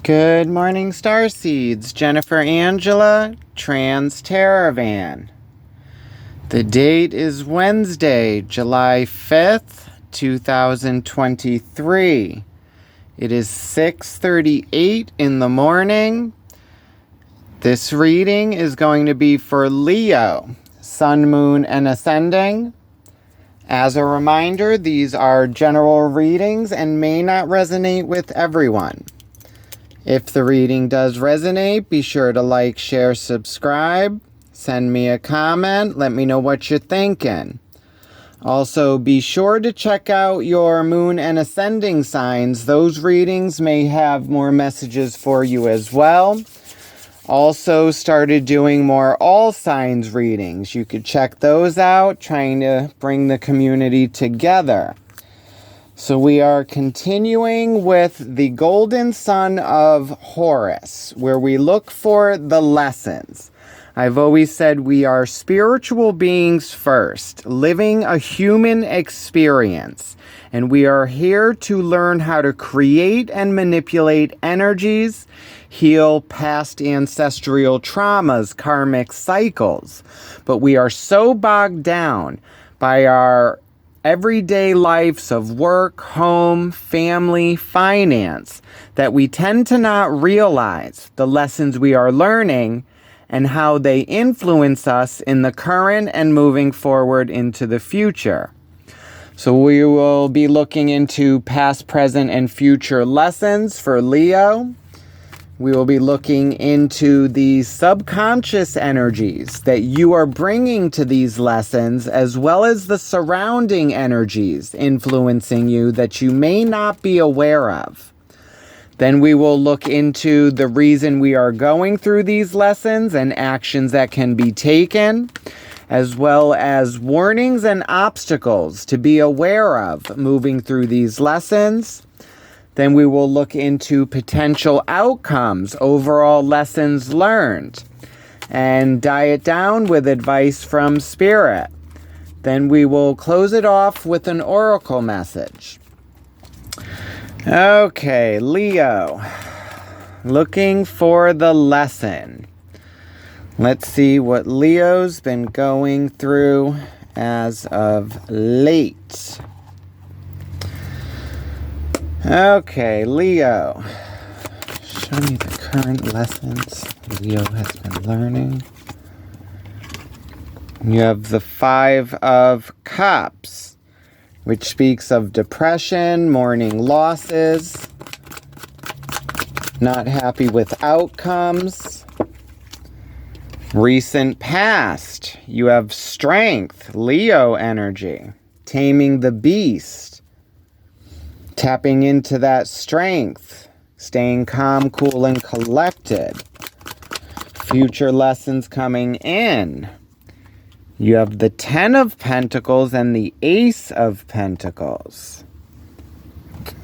Good morning, Starseeds. Jennifer Angela, Trans Taravan. The date is Wednesday, July 5th, 2023. It is 6:38 in the morning. This reading is going to be for Leo, Sun, Moon, and Ascending. As a reminder, these are general readings and may not resonate with everyone. If the reading does resonate, be sure to like, share, subscribe, send me a comment, let me know what you're thinking. Also, be sure to check out your moon and ascending signs. Those readings may have more messages for you as well. Also started doing more all signs readings. You could check those out, trying to bring the community together. So we are continuing with the golden sun of Horus, where we look for the lessons. I've always said we are spiritual beings first, living a human experience. And we are here to learn how to create and manipulate energies, heal past ancestral traumas, karmic cycles. But we are so bogged down by our everyday lives of work, home, family, finance, that we tend to not realize the lessons we are learning and how they influence us in the current and moving forward into the future. So we will be looking into past, present, and future lessons for Leo. We will be looking into the subconscious energies that you are bringing to these lessons, as well as the surrounding energies influencing you that you may not be aware of. Then we will look into the reason we are going through these lessons and actions that can be taken, as well as warnings and obstacles to be aware of moving through these lessons. Then we will look into potential outcomes, overall lessons learned, and diet down with advice from Spirit. Then we will close it off with an oracle message. Okay, Leo, looking for the lesson. Let's see what Leo's been going through as of late. Okay, Leo, show me the current lessons Leo has been learning. You have the Five of Cups, which speaks of depression, mourning losses, not happy with outcomes. Recent past, you have strength, Leo energy, taming the beast. Tapping into that strength, staying calm, cool, and collected. Future lessons coming in. You have the Ten of Pentacles and the Ace of Pentacles.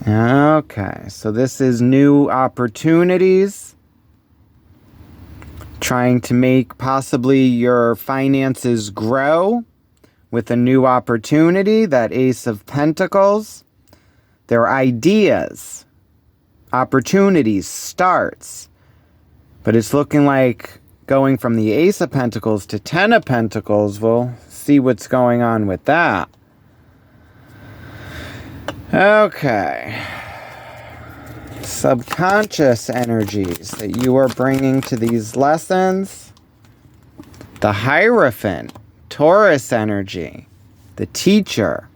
Okay, so this is new opportunities. Trying to make possibly your finances grow with a new opportunity, that Ace of Pentacles. There are ideas, opportunities, starts. But it's looking like going from the Ace of Pentacles to Ten of Pentacles. We'll see what's going on with that. Okay. Subconscious energies that you are bringing to these lessons. The Hierophant, Taurus energy, the teacher.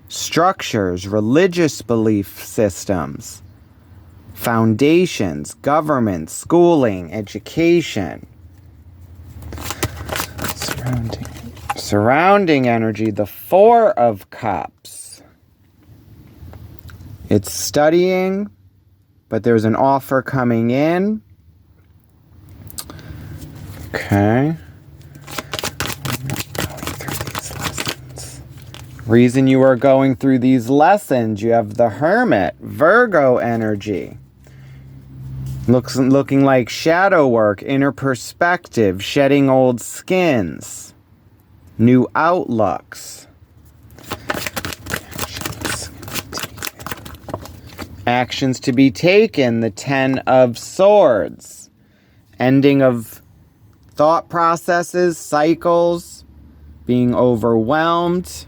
Structures, religious belief systems, foundations, government, schooling, education. Surrounding energy, the Four of Cups. It's studying, but there's an offer coming in. Okay. Reason you are going through these lessons, you have the Hermit, Virgo energy. Looking like shadow work, inner perspective, shedding old skins, new outlooks. Actions to be taken, the 10 of Swords. Ending of thought processes, cycles, being overwhelmed.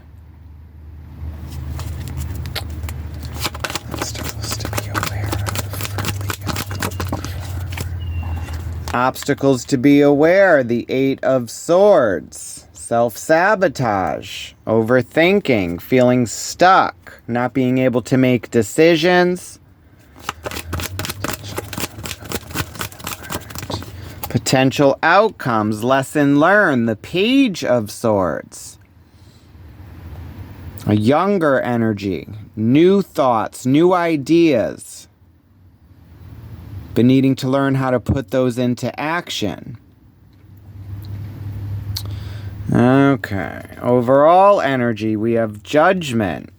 Obstacles to be aware, the 8 of Swords. Self-sabotage, overthinking, feeling stuck, not being able to make decisions. Potential outcomes, lesson learned, the Page of Swords. A younger energy, new thoughts, new ideas, but needing to learn how to put those into action. Okay, overall energy, we have Judgment.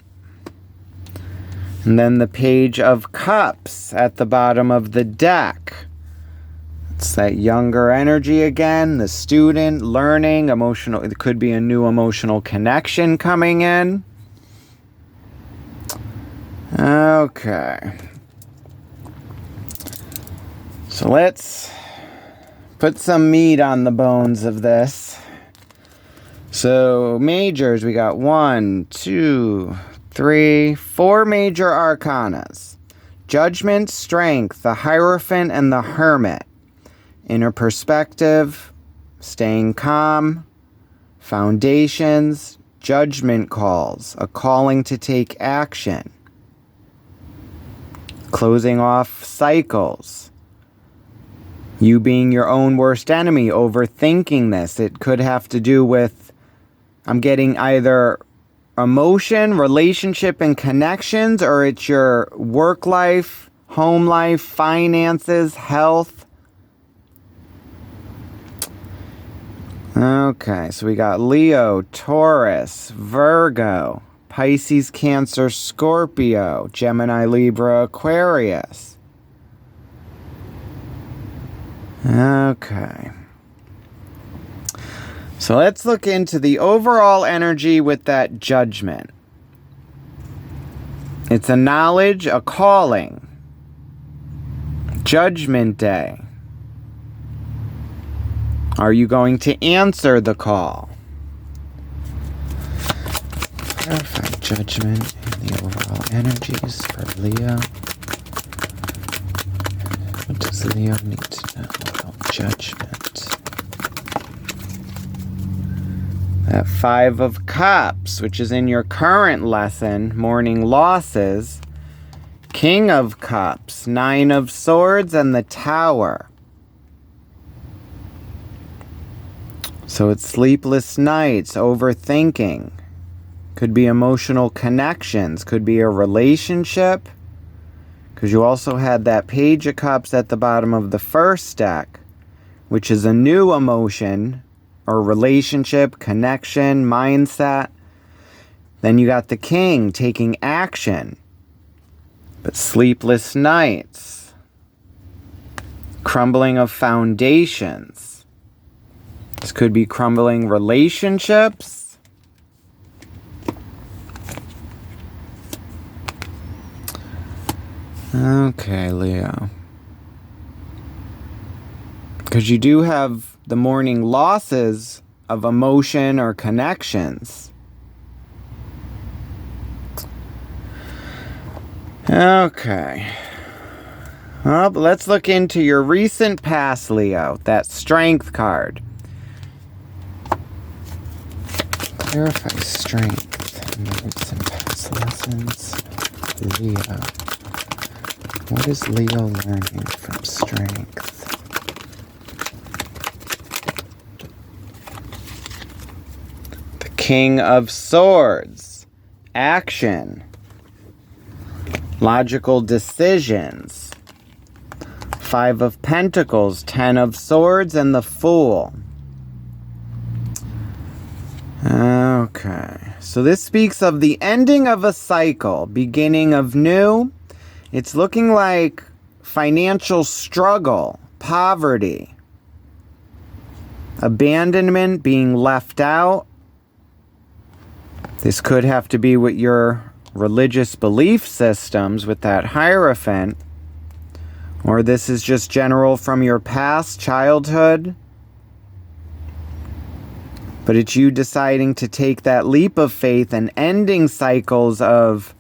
And then the Page of Cups at the bottom of the deck. It's that younger energy again, the student, learning, emotional. It could be a new emotional connection coming in. Okay. So let's put some meat on the bones of this. So majors, we got 1, 2, 3, 4 major arcanas. Judgment, Strength, the Hierophant, and the Hermit. Inner perspective, staying calm, foundations, judgment calls, a calling to take action. Closing off cycles. You being your own worst enemy, overthinking this. It could have to do with, I'm getting either emotion, relationship, and connections, or it's your work life, home life, finances, health. Okay, so we got Leo, Taurus, Virgo, Pisces, Cancer, Scorpio, Gemini, Libra, Aquarius. Okay. So let's look into the overall energy with that Judgment. It's a knowledge, a calling. Judgment Day. Are you going to answer the call? Clarify Judgment and the overall energies for Leo. What does Leo need to know about Judgment? That 5 of Cups, which is in your current lesson, Mourning Losses. King of Cups, 9 of Swords, and the Tower. So it's sleepless nights, overthinking. Could be emotional connections. Could be a relationship. Because you also had that Page of Cups at the bottom of the first deck, which is a new emotion or relationship, connection, mindset. Then you got the King taking action. But sleepless nights. Crumbling of foundations. This could be crumbling relationships. Okay, Leo. Because you do have the mourning losses of emotion or connections. Okay. Well, let's look into your recent past, Leo. That Strength card. Clarify strength in the recent past lessons. Leo. What is Leo learning from strength? The King of Swords. Action. Logical decisions. 5 of Pentacles, 10 of Swords, and the Fool. Okay, so this speaks of the ending of a cycle, beginning of new. It's looking like financial struggle, poverty, abandonment, being left out. This could have to be with your religious belief systems with that Hierophant, or this is just general from your past childhood, but it's you deciding to take that leap of faith and ending cycles of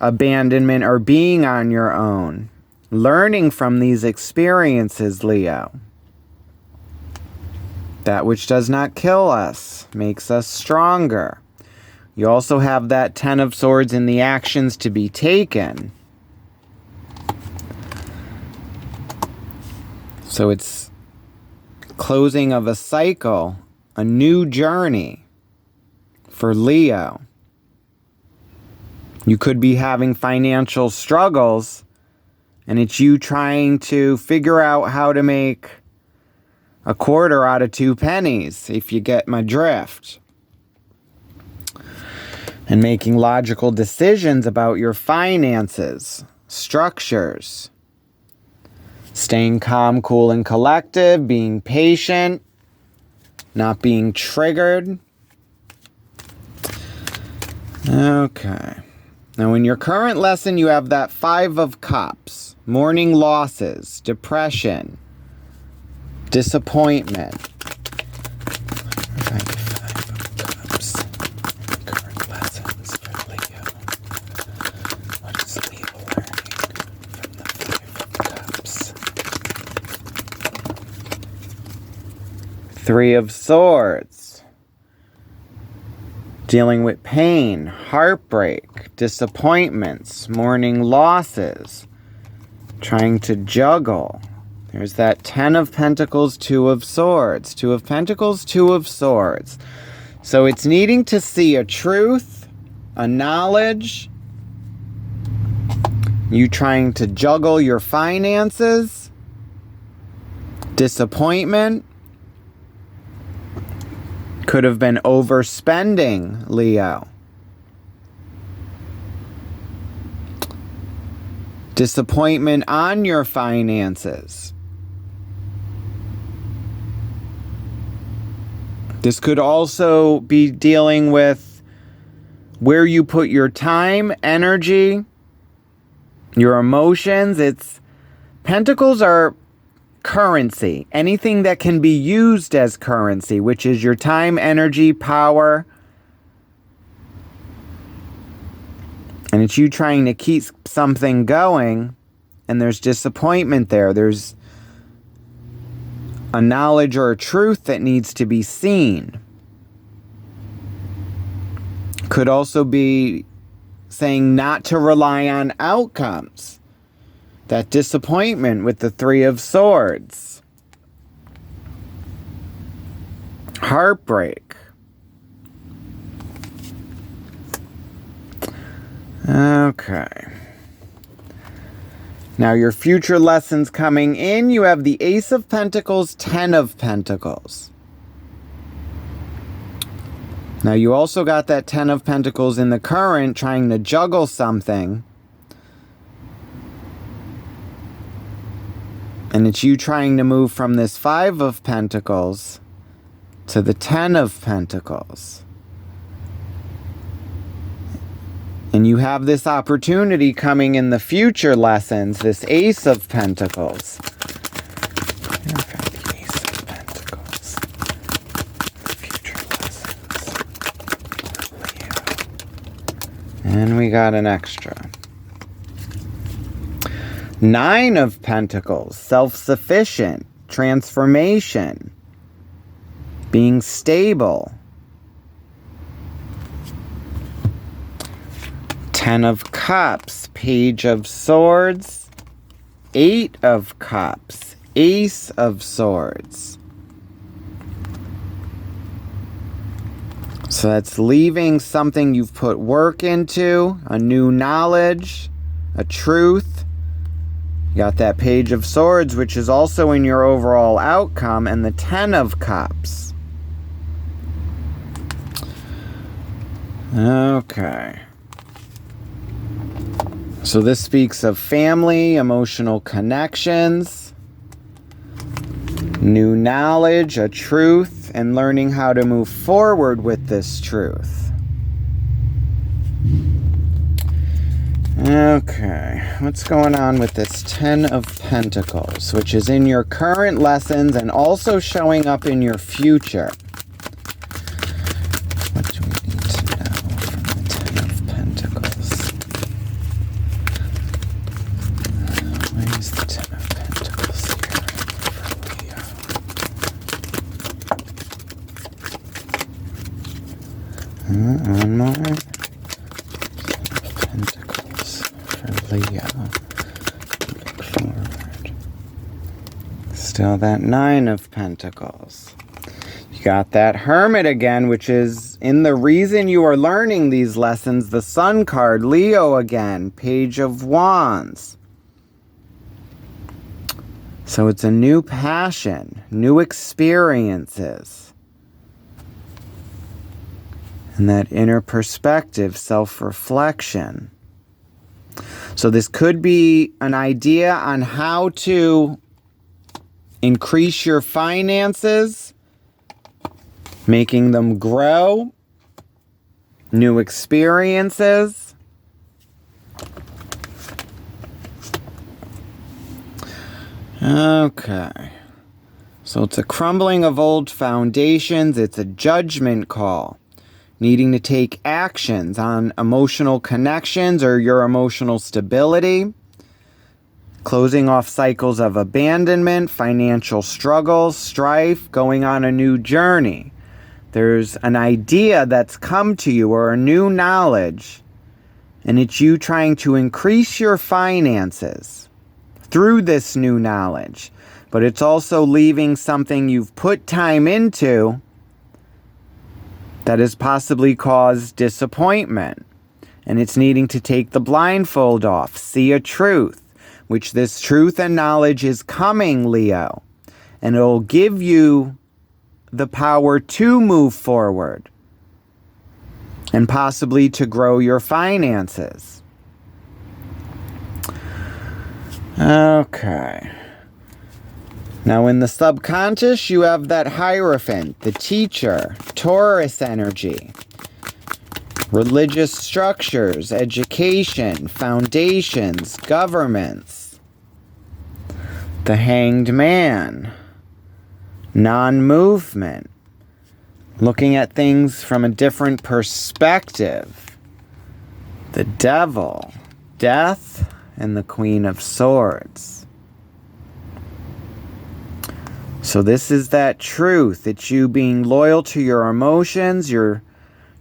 abandonment or being on your own. Learning from these experiences, Leo. That which does not kill us makes us stronger. You also have that Ten of Swords in the actions to be taken. So it's closing of a cycle, a new journey for Leo. You could be having financial struggles, and it's you trying to figure out how to make a quarter out of 2 pennies, if you get my drift. And making logical decisions about your finances, structures. Staying calm, cool, and collective, being patient, not being triggered. Okay. Now in your current lesson, you have that 5 of Cups, mourning losses, depression, disappointment. Current lessons for Leo. What is Leo learning from the 5 of Cups? 3 of Swords. Dealing with pain, heartbreak, disappointments, mourning losses, trying to juggle. There's that 10 of Pentacles, 2 of Swords. 2 of Pentacles, 2 of Swords. So it's needing to see a truth, a knowledge. You trying to juggle your finances, disappointment. Could have been overspending, Leo. Disappointment on your finances. This could also be dealing with where you put your time, energy, your emotions. Pentacles are currency. Anything that can be used as currency, which is your time, energy, power. And it's you trying to keep something going, and there's disappointment there. There's a knowledge or a truth that needs to be seen. Could also be saying not to rely on outcomes. That disappointment with the 3 of Swords. Heartbreak. Okay. Now your future lessons coming in, you have the Ace of Pentacles, 10 of Pentacles. Now you also got that 10 of Pentacles in the current, trying to juggle something. And it's you trying to move from this 5 of Pentacles to the 10 of Pentacles. And you have this opportunity coming in the future lessons, this Ace of Pentacles. I've got the Ace of Pentacles. The future lessons. Leo. And we got an extra. 9 of Pentacles, self-sufficient, transformation, being stable. 10 of Cups, Page of Swords, 8 of Cups, Ace of Swords. So that's leaving something you've put work into, a new knowledge, a truth. You got that Page of Swords, which is also in your overall outcome, and the 10 of Cups. Okay. So this speaks of family, emotional connections, new knowledge, a truth, and learning how to move forward with this truth. Okay, what's going on with this Ten of Pentacles, which is in your current lessons and also showing up in your future? What do we need to know from the Ten of Pentacles? Where is the Ten of Pentacles here for Leo? One more. Pentacles for Leo. Look forward. Still that Nine of Pentacles. You got that Hermit again, which is in the reason you are learning these lessons. The Sun card, Leo again, Page of Wands. So it's a new passion, new experiences. And that inner perspective, self-reflection. So this could be an idea on how to increase your finances, making them grow, new experiences. Okay. So it's a crumbling of old foundations. It's a judgment call. Needing to take actions on emotional connections or your emotional stability. Closing off cycles of abandonment, financial struggles, strife, going on a new journey. There's an idea that's come to you or a new knowledge, and it's you trying to increase your finances through this new knowledge. But it's also leaving something you've put time into that has possibly caused disappointment. And it's needing to take the blindfold off, see a truth, which this truth and knowledge is coming, Leo. And it'll give you the power to move forward and possibly to grow your finances. Okay. Now in the subconscious, you have that Hierophant, the teacher, Taurus energy, religious structures, education, foundations, governments, the Hanged Man, non-movement, looking at things from a different perspective, the Devil, death, and the Queen of Swords. So this is that truth. It's you being loyal to your emotions. You're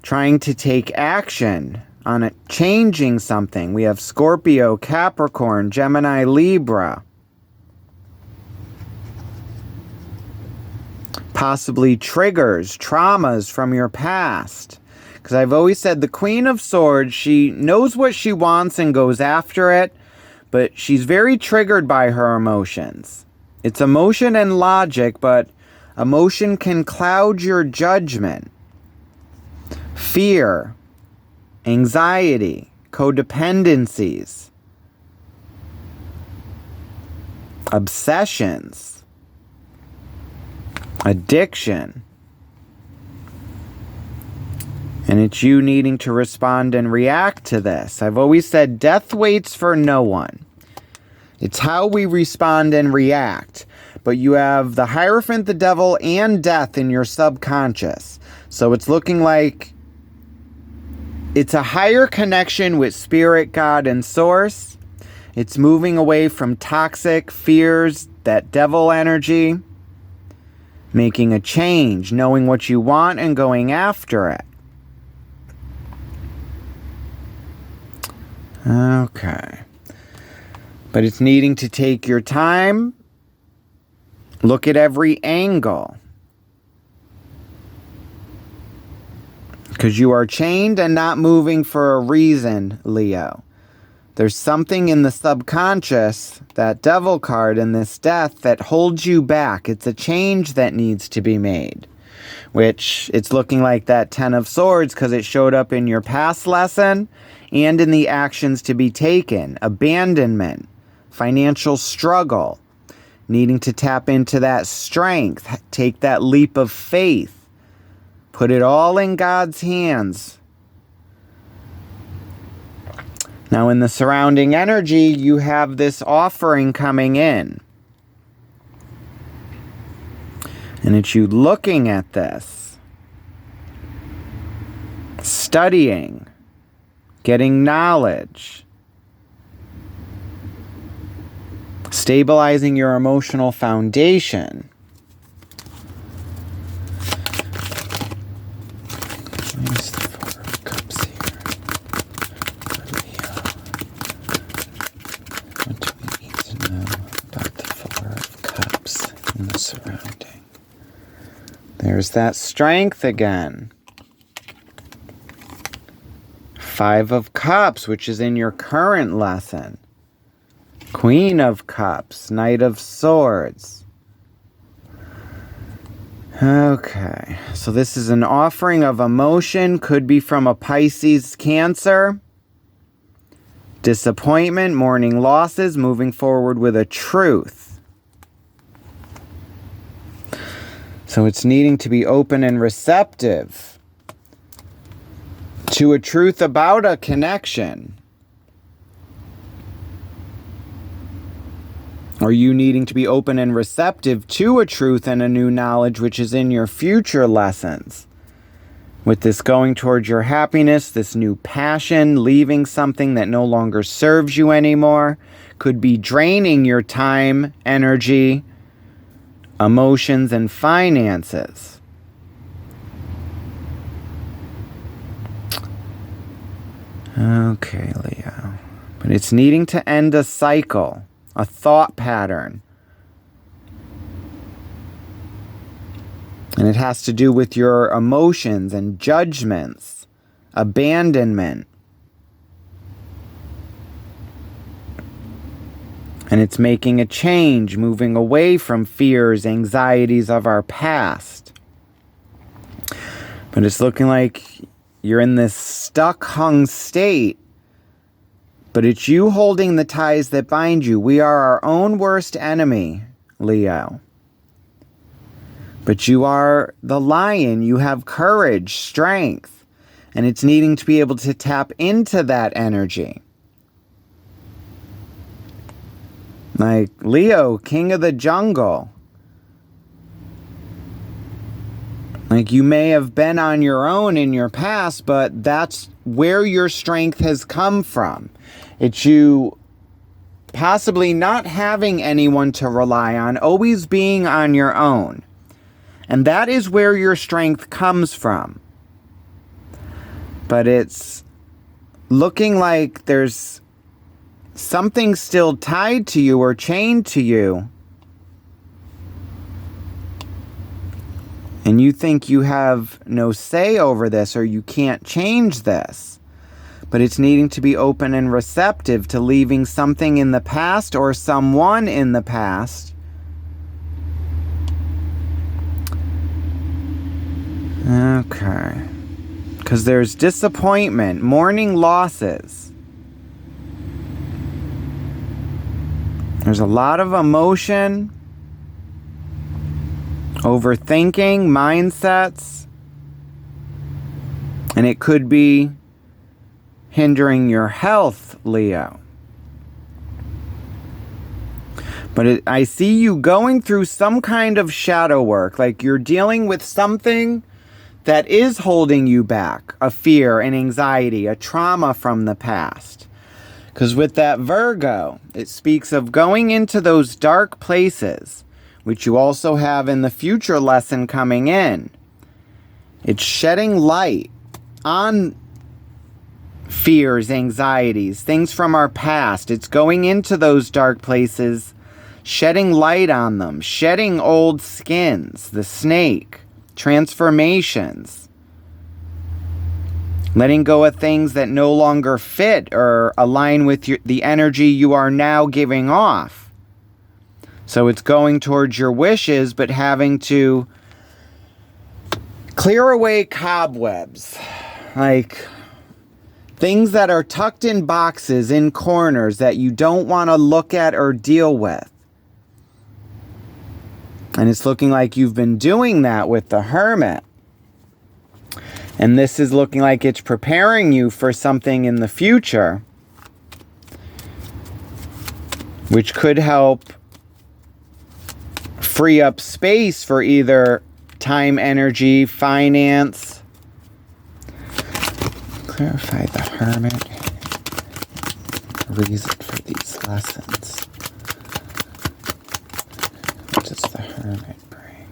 trying to take action on it, changing something. We have Scorpio, Capricorn, Gemini, Libra. Possibly triggers, traumas from your past. Because I've always said the Queen of Swords, she knows what she wants and goes after it, but she's very triggered by her emotions. It's emotion and logic, but emotion can cloud your judgment. Fear, anxiety, codependencies, obsessions, addiction. And it's you needing to respond and react to this. I've always said death waits for no one. It's how we respond and react. But you have the Hierophant, the Devil, and death in your subconscious. So it's looking like it's a higher connection with Spirit, God, and Source. It's moving away from toxic fears, that devil energy. Making a change, knowing what you want and going after it. Okay. But it's needing to take your time, look at every angle. Because you are chained and not moving for a reason, Leo. There's something in the subconscious, that Devil card and this death, that holds you back. It's a change that needs to be made. Which, it's looking like that Ten of Swords because it showed up in your past lesson and in the actions to be taken. Abandonment. Financial struggle, needing to tap into that strength, take that leap of faith, put it all in God's hands. Now in the surrounding energy, you have this offering coming in. And it's you looking at this, studying, getting knowledge, stabilizing your emotional foundation. Where's the Four of Cups here? What do we need to know about the Four of Cups in the surrounding? There's that strength again. Five of Cups, which is in your current lesson. Queen of Cups, Knight of Swords. Okay, so this is an offering of emotion, could be from a Pisces Cancer. Disappointment, mourning losses, moving forward with a truth. So it's needing to be open and receptive to a truth about a connection. Or you needing to be open and receptive to a truth and a new knowledge which is in your future lessons. With this going towards your happiness, this new passion, leaving something that no longer serves you anymore, could be draining your time, energy, emotions, and finances. Okay, Leo. But it's needing to end a cycle, a thought pattern. And it has to do with your emotions and judgments, abandonment. And it's making a change, moving away from fears, anxieties of our past. But it's looking like you're in this stuck, hung state. But it's you holding the ties that bind you. We are our own worst enemy, Leo. But you are the lion. You have courage, strength. And it's needing to be able to tap into that energy. Like Leo, king of the jungle. Like you may have been on your own in your past, but that's where your strength has come from. It's you possibly not having anyone to rely on, always being on your own. And that is where your strength comes from. But it's looking like there's something still tied to you or chained to you. And you think you have no say over this or you can't change this. But it's needing to be open and receptive to leaving something in the past or someone in the past. Okay. Because there's disappointment, mourning losses. There's a lot of emotion, overthinking, mindsets, and it could be hindering your health, Leo. But I see you going through some kind of shadow work, like you're dealing with something that is holding you back, a fear, an anxiety, a trauma from the past. Because with that Virgo, it speaks of going into those dark places, which you also have in the future lesson coming in. It's shedding light on fears, anxieties, things from our past. It's going into those dark places, shedding light on them, shedding old skins, the snake, transformations. Letting go of things that no longer fit or align with the energy you are now giving off. So it's going towards your wishes, but having to clear away cobwebs. Like things that are tucked in boxes, in corners that you don't want to look at or deal with. And it's looking like you've been doing that with the Hermit. And this is looking like it's preparing you for something in the future. which could help free up space for either time, energy, finance. Clarify the Hermit. Reason for these lessons. What does the Hermit bring?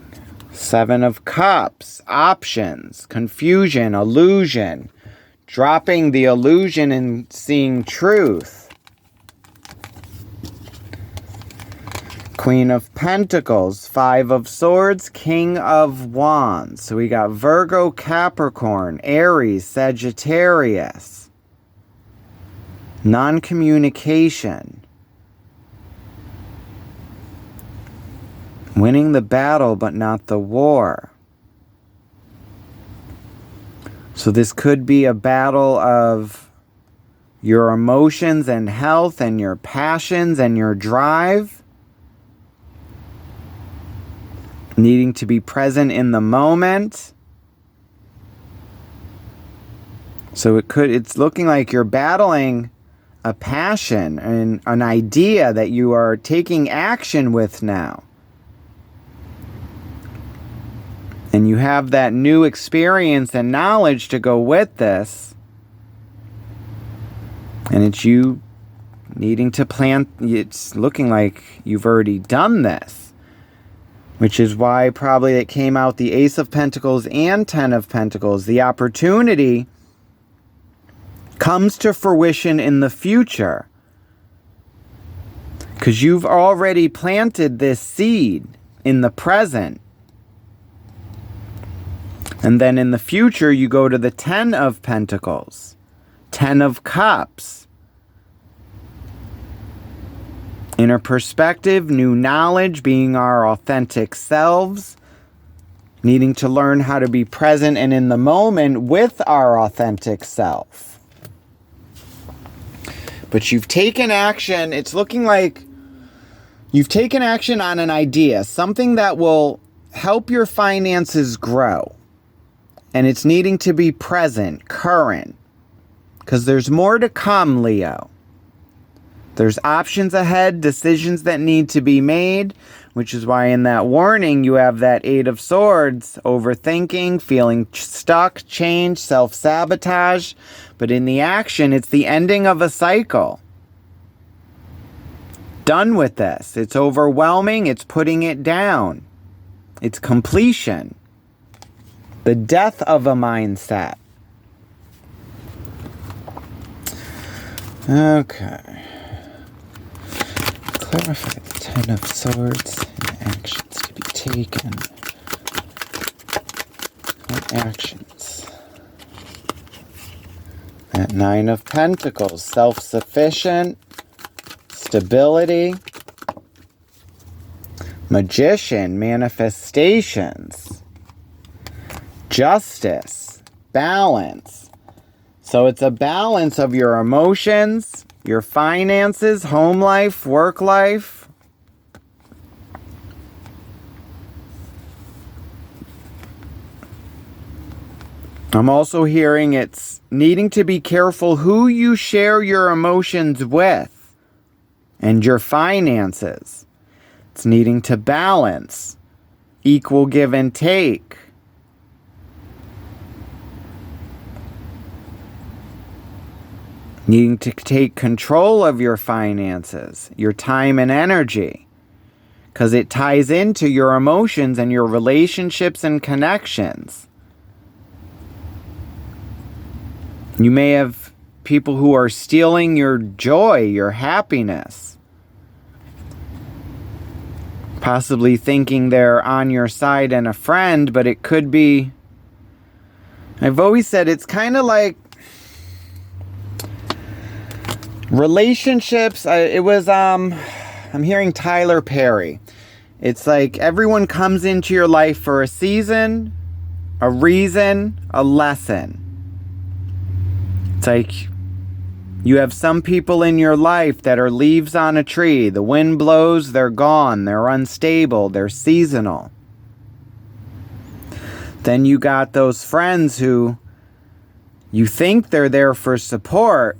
Seven of Cups. Options. Confusion. Illusion. Dropping the illusion and seeing truth. Queen of Pentacles, Five of Swords, King of Wands. So we got Virgo, Capricorn, Aries, Sagittarius. Non-communication. Winning the battle but not the war. So this could be a battle of your emotions and health and your passions and your drive. Needing to be present in the moment. So it's looking like you're battling a passion and an idea that you are taking action with now. And you have that new experience and knowledge to go with this. And it's you needing to plan. It's looking like you've already done this. Which is why probably it came out the Ace of Pentacles and Ten of Pentacles. The opportunity comes to fruition in the future. Because you've already planted this seed in the present. And then in the future you go to the Ten of Pentacles. Ten of Cups. Inner perspective, new knowledge, being our authentic selves, needing to learn how to be present and in the moment with our authentic self. But you've taken action. It's looking like you've taken action on an idea, something that will help your finances grow. And it's needing to be present, current, because there's more to come, Leo. There's options ahead, decisions that need to be made, which is why in that warning you have that Eight of Swords, overthinking, feeling stuck, change, self-sabotage. But in the action, it's the ending of a cycle. Done with this. It's overwhelming. It's putting it down. It's completion. The death of a mindset. Okay. Clarify the Ten of Swords and actions to be taken. What actions? That Nine of Pentacles, self-sufficient, stability, Magician, manifestations, justice, balance. So it's a balance of your emotions, your finances, home life, work life. I'm also hearing it's needing to be careful who you share your emotions with and your finances. It's needing to balance, equal give and take. Needing to take control of your finances, your time and energy, because it ties into your emotions and your relationships and connections. You may have people who are stealing your joy, your happiness, possibly thinking they're on your side and a friend, but it could be, I've always said it's kind of like relationships. I'm hearing Tyler Perry. It's like everyone comes into your life for a season, a reason, a lesson. It's like you have some people in your life that are leaves on a tree. The wind blows, they're gone, they're unstable, they're seasonal. Then you got those friends who you think they're there for support,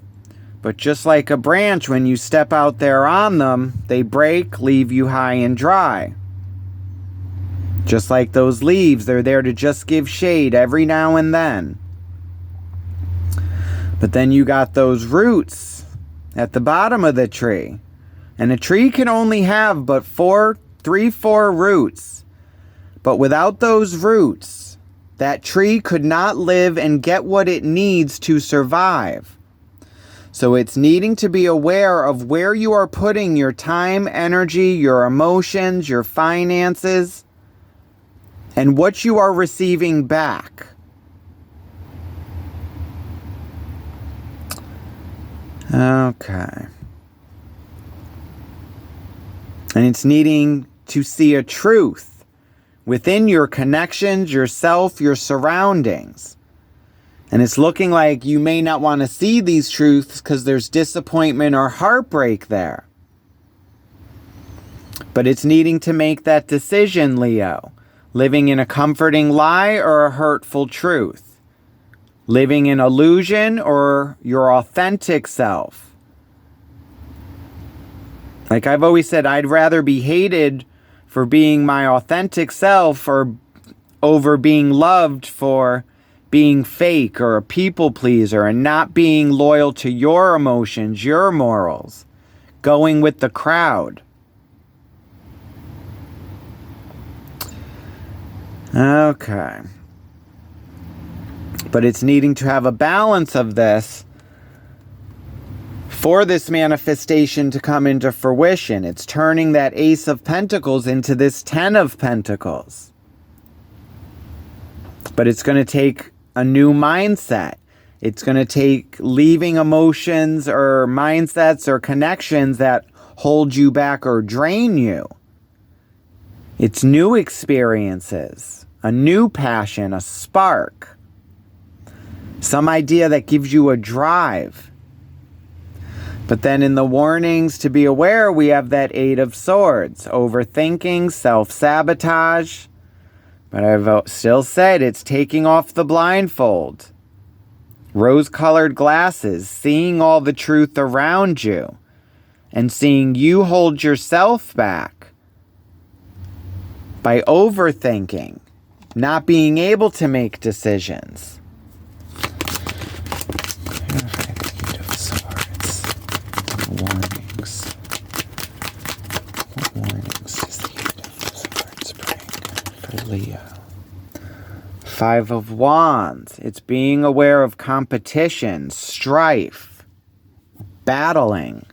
but just like a branch, when you step out there on them, they break, leave you high and dry. Just like those leaves, they're there to just give shade every now and then. But then you got those roots at the bottom of the tree. And a tree can only have but 4 roots. But without those roots, that tree could not live and get what it needs to survive. So it's needing to be aware of where you are putting your time, energy, your emotions, your finances, and what you are receiving back. Okay. And it's needing to see a truth within your connections, yourself, your surroundings. And it's looking like you may not want to see these truths because there's disappointment or heartbreak there. But it's needing to make that decision, Leo. Living in a comforting lie or a hurtful truth? Living in illusion or your authentic self? Like I've always said, I'd rather be hated for being my authentic self or over being loved for being fake or a people pleaser and not being loyal to your emotions, your morals, going with the crowd. Okay. But it's needing to have a balance of this for this manifestation to come into fruition. It's turning that Ace of Pentacles into this 10 of Pentacles. But it's going to take a new mindset. It's going to take leaving emotions or mindsets or connections that hold you back or drain you. It's new experiences, a new passion, a spark, some idea that gives you a drive. But then in the warnings to be aware, we have that 8 of Swords, overthinking, self-sabotage. But I've still said it's taking off the blindfold, rose-colored glasses, seeing all the truth around you, and seeing you hold yourself back by overthinking, not being able to make decisions. Warnings. What warnings does the 8 of Swords bring for Leo? 5 of Wands. It's being aware of competition, strife, battling.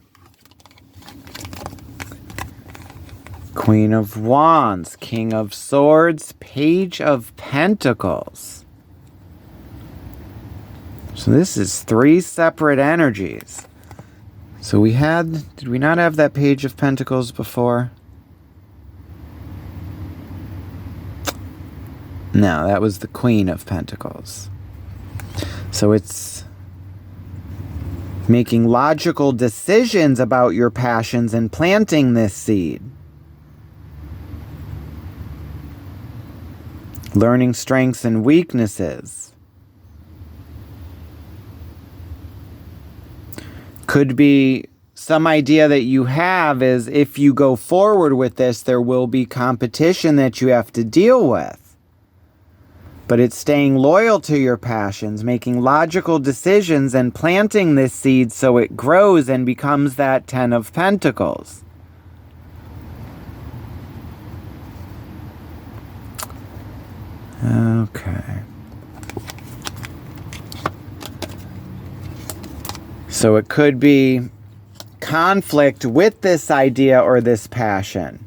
Queen of Wands, King of Swords, Page of Pentacles. So this is 3 separate energies. So did we not have that Page of Pentacles before? No, that was the Queen of Pentacles. So it's making logical decisions about your passions and planting this seed. Learning strengths and weaknesses. Could be some idea that you have is if you go forward with this, there will be competition that you have to deal with. But it's staying loyal to your passions, making logical decisions and planting this seed so it grows and becomes that 10 of Pentacles. Okay. So it could be conflict with this idea or this passion.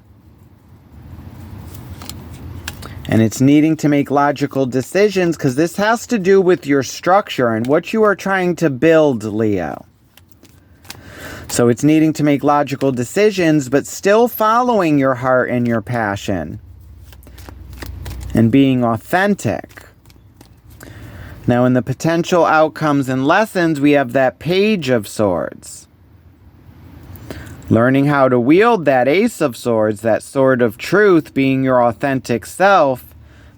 And it's needing to make logical decisions because this has to do with your structure and what you are trying to build, Leo. So it's needing to make logical decisions, but still following your heart and your passion. And being authentic. Now in the potential outcomes and lessons, we have that Page of Swords. Learning how to wield that Ace of Swords, that sword of truth, being your authentic self,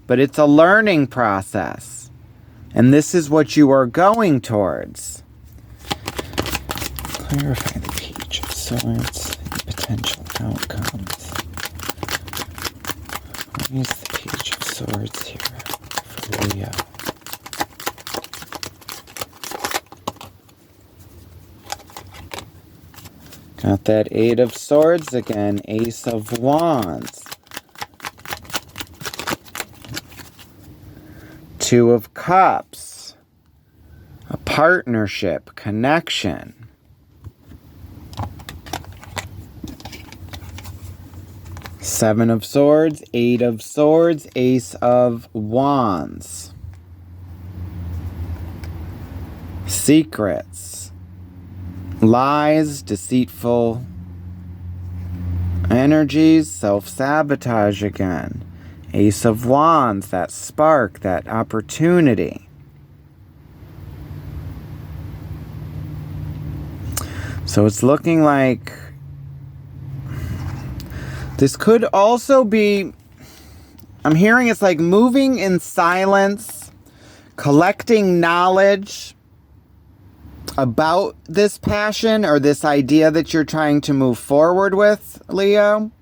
but it's a learning process. And this is what you are going towards. Clarify the Page of Swords and potential outcomes. What is the Page of Swords here for Leo? Got that Eight of Swords again, Ace of Wands. Two of Cups. A partnership, connection. Seven of Swords, Eight of Swords, Ace of Wands. Secrets. Lies, deceitful energies, self-sabotage again. Ace of Wands, that spark, that opportunity. So it's looking like this could also be, I'm hearing it's like moving in silence, collecting knowledge about this passion or this idea that you're trying to move forward with, Leo.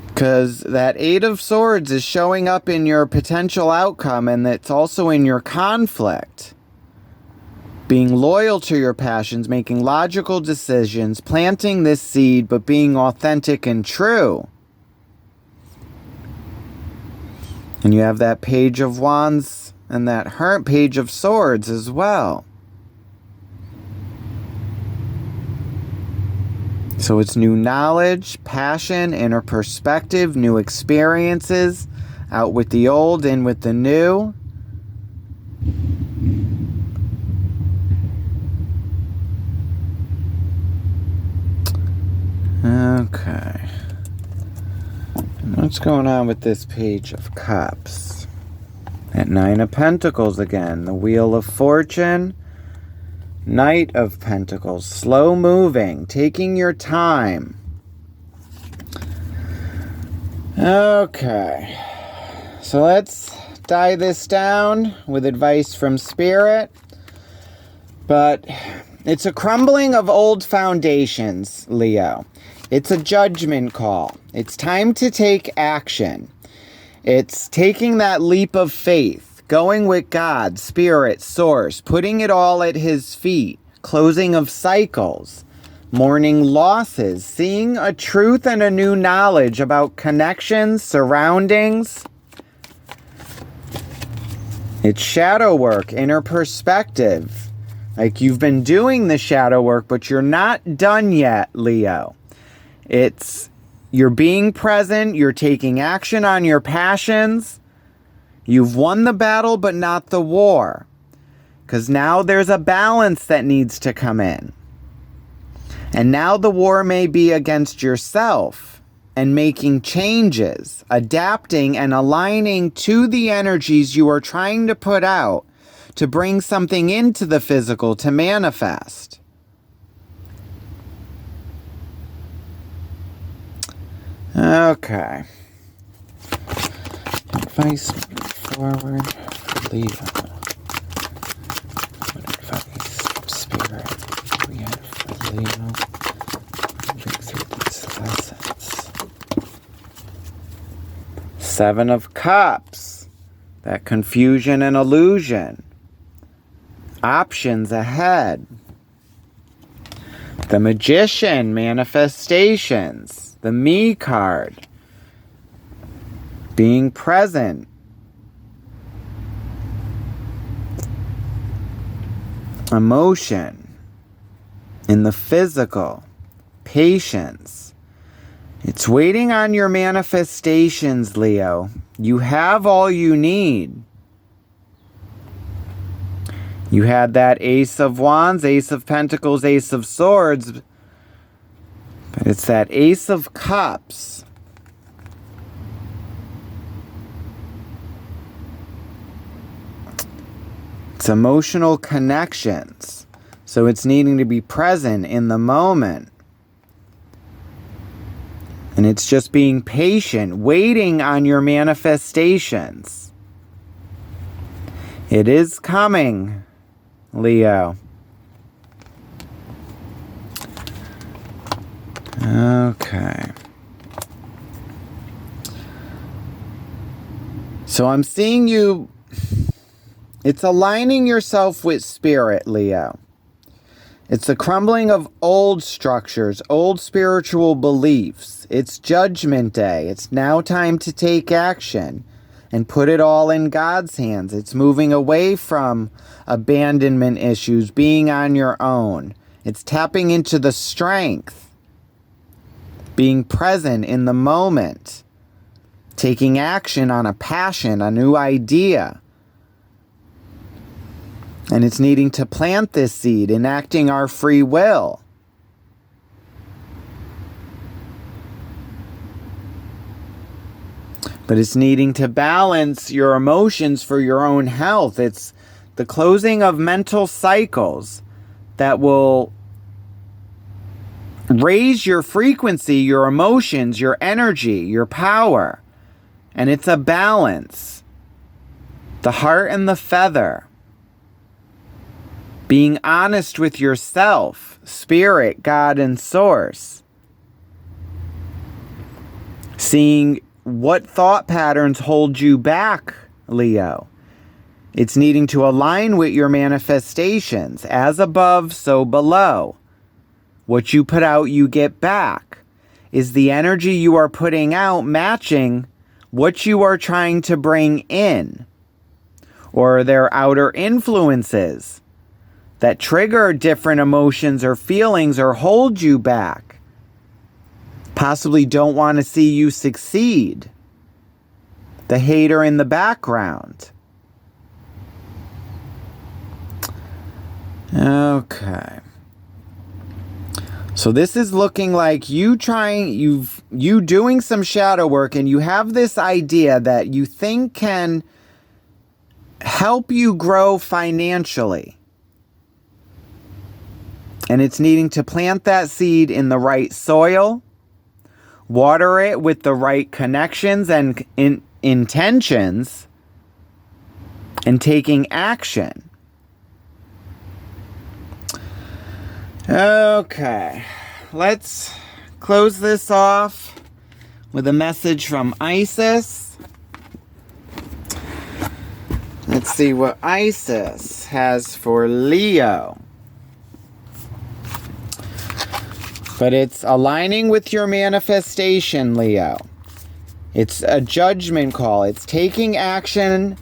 Because that Eight of Swords is showing up in your potential outcome, and it's also in your conflict. Being loyal to your passions, making logical decisions, planting this seed, but being authentic and true. And you have that Page of Wands and that Page of Swords as well. So it's new knowledge, passion, inner perspective, new experiences, out with the old, in with the new. Okay. And what's going on with this Page of Cups? At Nine of Pentacles again. The Wheel of Fortune. Knight of Pentacles. Slow moving. Taking your time. Okay. So let's die this down with advice from Spirit. But it's a crumbling of old foundations, Leo. It's a judgment call. It's time to take action. It's taking that leap of faith, going with God, Spirit, Source, putting it all at His feet, closing of cycles, mourning losses, seeing a truth and a new knowledge about connections, surroundings. It's shadow work, inner perspective. Like you've been doing the shadow work, but you're not done yet, Leo. You're being present, you're taking action on your passions. You've won the battle, but not the war. Because now there's a balance that needs to come in. And now the war may be against yourself and making changes, adapting and aligning to the energies you are trying to put out to bring something into the physical to manifest. Okay. Advice moving forward for Leo. What advice from Spirit we have for Leo moving through these lessons? Seven of Cups. That confusion and illusion. Options ahead. The Magician, manifestations. The Me card. Being present. Emotion. In the physical. Patience. It's waiting on your manifestations, Leo. You have all you need. You had that Ace of Wands, Ace of Pentacles, Ace of Swords. But it's that Ace of Cups. It's emotional connections. So it's needing to be present in the moment. And it's just being patient, waiting on your manifestations. It is coming, Leo. Okay. So I'm seeing you, it's aligning yourself with spirit, Leo. It's the crumbling of old structures, old spiritual beliefs. It's Judgment Day. It's now time to take action and put it all in God's hands. It's moving away from abandonment issues, being on your own. It's tapping into the strength, being present in the moment, taking action on a passion, a new idea. And it's needing to plant this seed, enacting our free will. But it's needing to balance your emotions for your own health. It's the closing of mental cycles that will raise your frequency, your emotions, your energy, your power. And it's a balance. The heart and the feather. Being honest with yourself, spirit, God, and source. Seeing what thought patterns hold you back, Leo. It's needing to align with your manifestations. As above, so below. What you put out, you get back. Is the energy you are putting out matching what you are trying to bring in? Or are there outer influences that trigger different emotions or feelings or hold you back? Possibly don't want to see you succeed. The hater in the background. Okay. So this is looking like you doing some shadow work, and you have this idea that you think can help you grow financially. And it's needing to plant that seed in the right soil, water it with the right connections and intentions, and taking action. Okay, let's close this off with a message from Isis. Let's see what Isis has for Leo. But it's aligning with your manifestation, Leo. It's a judgment call. It's taking action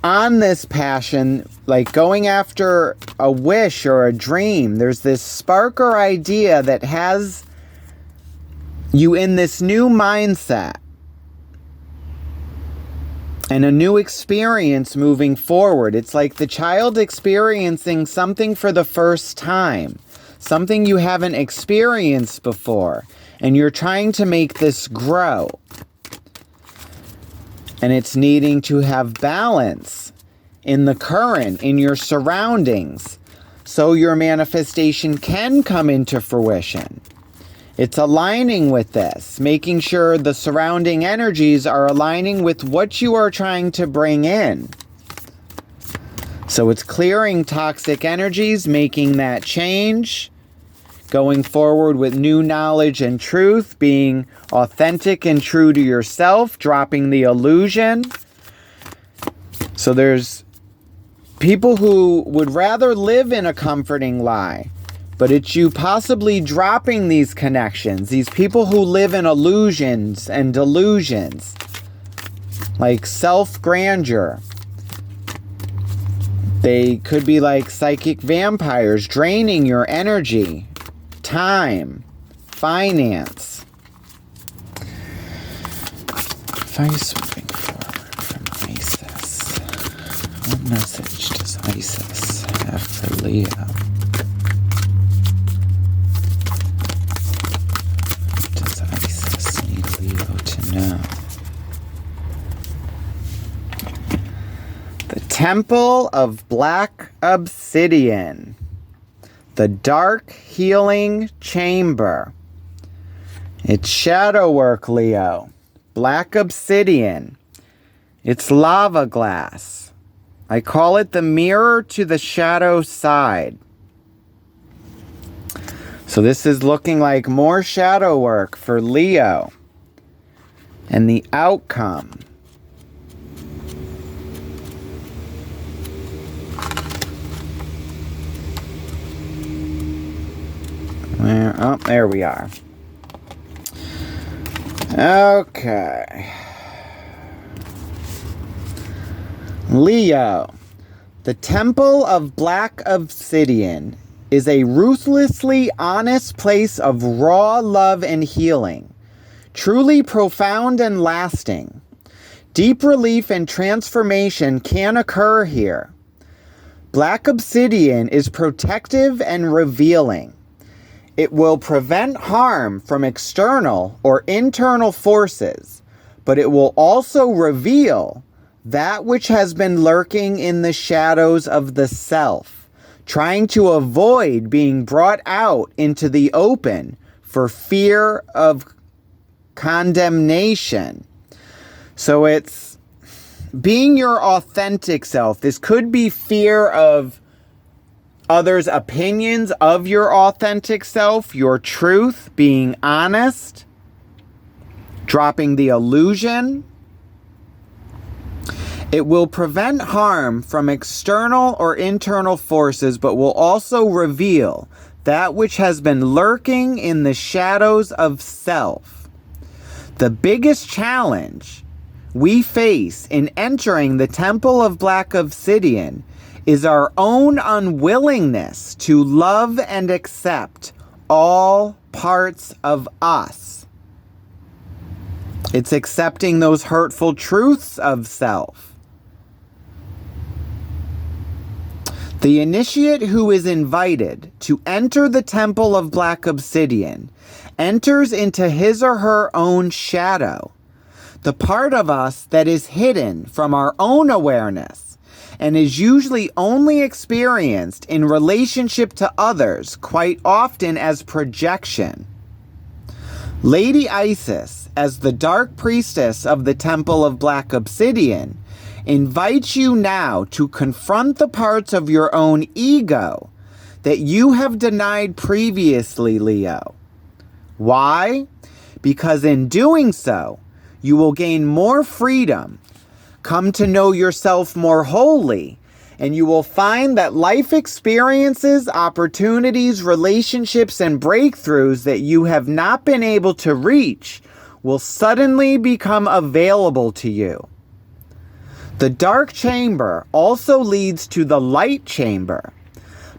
on this passion, like going after a wish or a dream. There's this spark or idea that has you in this new mindset and a new experience moving forward. It's like the child experiencing something for the first time. Something you haven't experienced before, and you're trying to make this grow. And it's needing to have balance in the current, in your surroundings, so your manifestation can come into fruition. It's aligning with this, making sure the surrounding energies are aligning with what you are trying to bring in. So it's clearing toxic energies, making that change, going forward with new knowledge and truth, being authentic and true to yourself, dropping the illusion. So there's people who would rather live in a comforting lie, but it's you possibly dropping these connections. These people who live in illusions and delusions, like self-grandeur. They could be like psychic vampires, draining your energy, time, finance. Advice moving forward from Isis. What message does Isis have for Leo? What does Isis need Leo to know? The Temple of Black Obsidian. The Dark Healing Chamber. It's shadow work, Leo. Black obsidian. It's lava glass. I call it the mirror to the shadow side. So this is looking like more shadow work for Leo. And the outcome. Oh, there we are. Okay. Leo. The Temple of Black Obsidian is a ruthlessly honest place of raw love and healing. Truly profound and lasting. Deep relief and transformation can occur here. Black obsidian is protective and revealing. It will prevent harm from external or internal forces, but it will also reveal that which has been lurking in the shadows of the self, trying to avoid being brought out into the open for fear of condemnation. So it's being your authentic self. This could be fear of others' opinions of your authentic self, your truth, being honest, dropping the illusion. It will prevent harm from external or internal forces, but will also reveal that which has been lurking in the shadows of self. The biggest challenge we face in entering the Temple of Black Obsidian is our own unwillingness to love and accept all parts of us. It's accepting those hurtful truths of self. The initiate who is invited to enter the Temple of Black Obsidian enters into his or her own shadow, the part of us that is hidden from our own awareness and is usually only experienced in relationship to others, quite often as projection. Lady Isis, as the dark priestess of the Temple of Black Obsidian, invites you now to confront the parts of your own ego that you have denied previously, Leo. Why? Because in doing so, you will gain more freedom, come to know yourself more wholly, and you will find that life experiences, opportunities, relationships, and breakthroughs that you have not been able to reach will suddenly become available to you. The dark chamber also leads to the light chamber,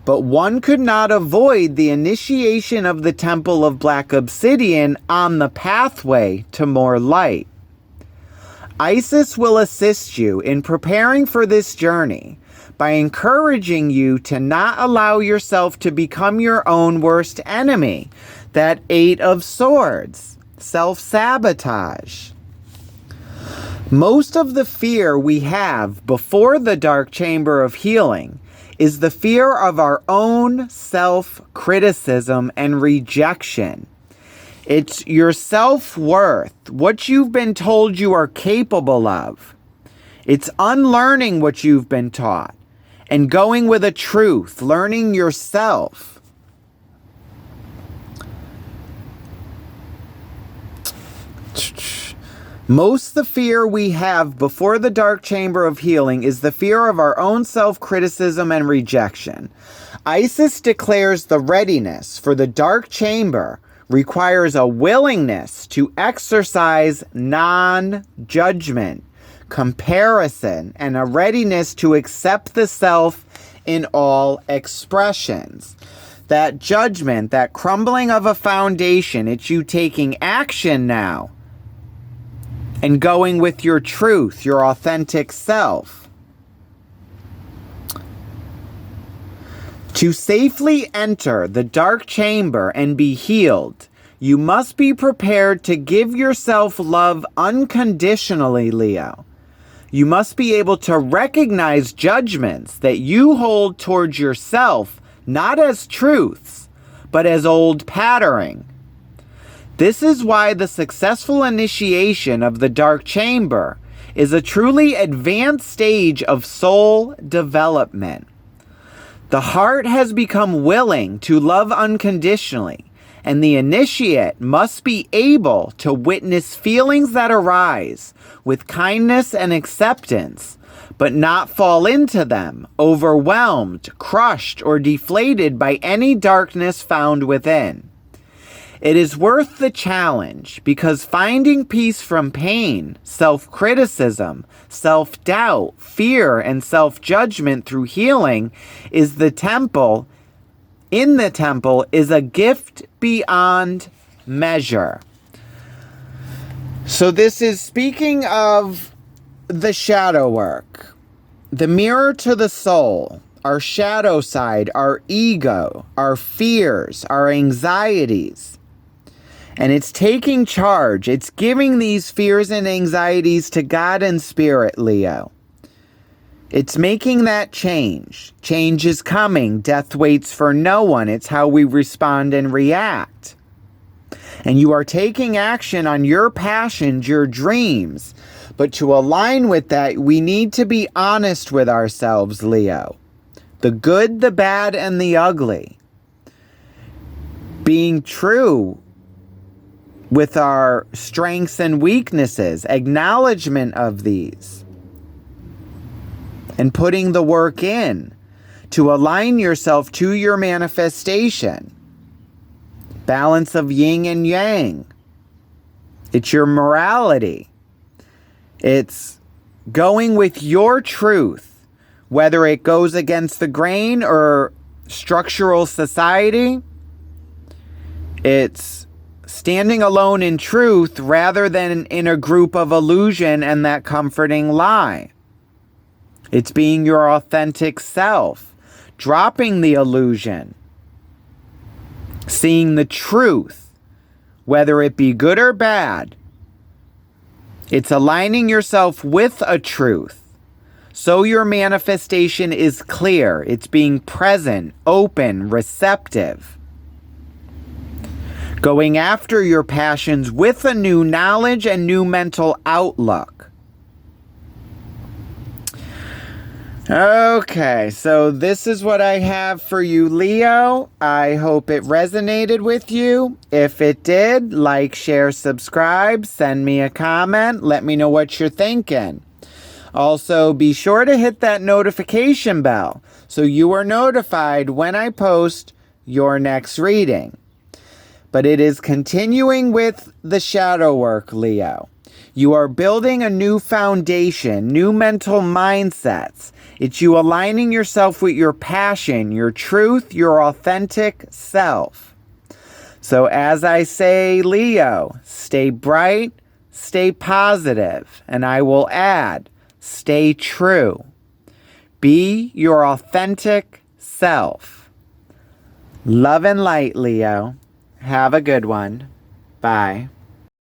but one could not avoid the initiation of the Temple of Black Obsidian on the pathway to more light. Isis will assist you in preparing for this journey by encouraging you to not allow yourself to become your own worst enemy, that Eight of Swords, self-sabotage. Most of the fear we have before the dark chamber of healing is the fear of our own self-criticism and rejection. It's your self-worth, what you've been told you are capable of. It's unlearning what you've been taught and going with a truth, learning yourself. Most the fear we have before the dark chamber of healing is the fear of our own self-criticism and rejection. Isis declares the readiness for the dark chamber requires a willingness to exercise non-judgment, comparison, and a readiness to accept the self in all expressions. That judgment, that crumbling of a foundation, it's you taking action now and going with your truth, your authentic self. To safely enter the dark chamber and be healed, you must be prepared to give yourself love unconditionally, Leo. You must be able to recognize judgments that you hold towards yourself, not as truths, but as old patterning. This is why the successful initiation of the dark chamber is a truly advanced stage of soul development. The heart has become willing to love unconditionally, and the initiate must be able to witness feelings that arise with kindness and acceptance, but not fall into them, overwhelmed, crushed, or deflated by any darkness found within. It is worth the challenge because finding peace from pain, self-criticism, self-doubt, fear, and self-judgment through healing is a gift beyond measure. So this is speaking of the shadow work, the mirror to the soul, our shadow side, our ego, our fears, our anxieties. And it's taking charge. It's giving these fears and anxieties to God and Spirit, Leo. It's making that change. Change is coming. Death waits for no one. It's how we respond and react. And you are taking action on your passions, your dreams. But to align with that, we need to be honest with ourselves, Leo. The good, the bad, and the ugly. Being true with our strengths and weaknesses, acknowledgement of these, and putting the work in to align yourself to your manifestation. Balance of yin and yang. It's your morality. It's going with your truth, whether it goes against the grain or structural society. It's standing alone in truth rather than in a group of illusion and that comforting lie. It's being your authentic self, dropping the illusion, seeing the truth, whether it be good or bad. It's aligning yourself with a truth, so your manifestation is clear. It's being present, open, receptive. Going after your passions with a new knowledge and new mental outlook. Okay, so this is what I have for you, Leo. I hope it resonated with you. If it did, like, share, subscribe, send me a comment. Let me know what you're thinking. Also, be sure to hit that notification bell so you are notified when I post your next reading. But it is continuing with the shadow work, Leo. You are building a new foundation, new mental mindsets. It's you aligning yourself with your passion, your truth, your authentic self. So as I say, Leo, stay bright, stay positive, and I will add, stay true. Be your authentic self. Love and light, Leo. Have a good one. Bye.